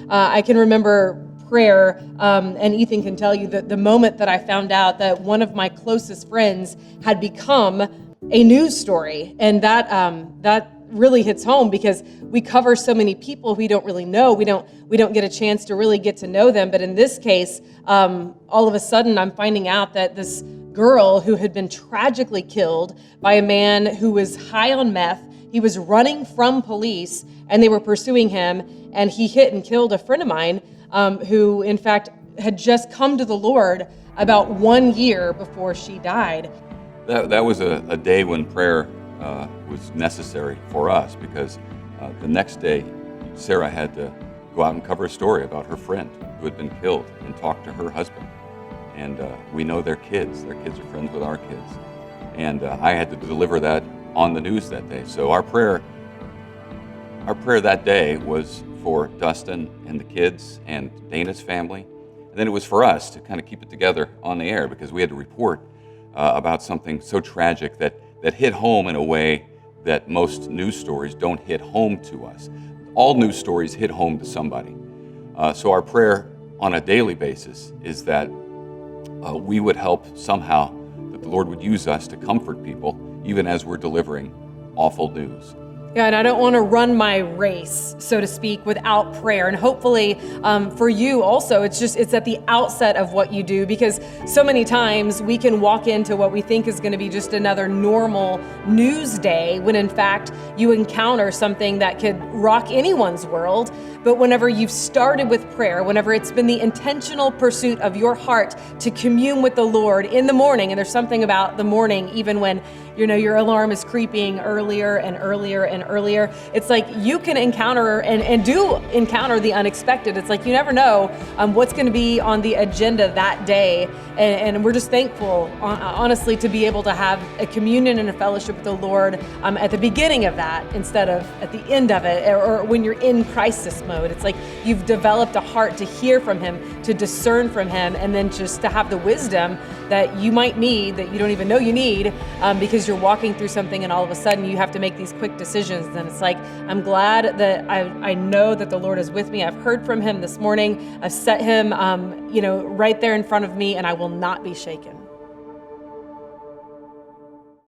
I can remember prayer, and Ethan can tell you that the moment that I found out that one of my closest friends had become a news story, and that really hits home because we cover so many people we don't really know. We don't get a chance to really get to know them. But in this case, all of a sudden, I'm finding out that this girl who had been tragically killed by a man who was high on meth, he was running from police, and they were pursuing him, and he hit and killed a friend of mine who, in fact, had just come to the Lord about 1 year before she died. That was a day when prayer was necessary for us because the next day, Sara had to go out and cover a story about her friend who had been killed and talk to her husband. And we know their kids. Their kids are friends with our kids. And I had to deliver that on the news that day. So our prayer that day was for Dustin and the kids and Dana's family. And then it was for us to kind of keep it together on the air because we had to report about something so tragic that hit home in a way that most news stories don't hit home to us. All news stories hit home to somebody. So our prayer on a daily basis is that we would help somehow, that the Lord would use us to comfort people, even as we're delivering awful news. Yeah, and I don't want to run my race, so to speak, without prayer. And hopefully for you also, it's at the outset of what you do, because so many times we can walk into what we think is going to be just another normal news day, when in fact you encounter something that could rock anyone's world. But whenever you've started with prayer, whenever it's been the intentional pursuit of your heart to commune with the Lord in the morning, and there's something about the morning, even when your alarm is creeping earlier and earlier and earlier. It's like you can encounter and do encounter the unexpected. It's like you never know what's going to be on the agenda that day. And we're just thankful, honestly, to be able to have a communion and a fellowship with the Lord at the beginning of that instead of at the end of it, or when you're in crisis mode. It's like you've developed a heart to hear from Him, to discern from Him, and then just to have the wisdom that you might need, that you don't even know you need, because you're walking through something and all of a sudden you have to make these quick decisions. And it's like, I'm glad that I know that the Lord is with me. I've heard from Him this morning. I've set Him, right there in front of me, and I will not be shaken.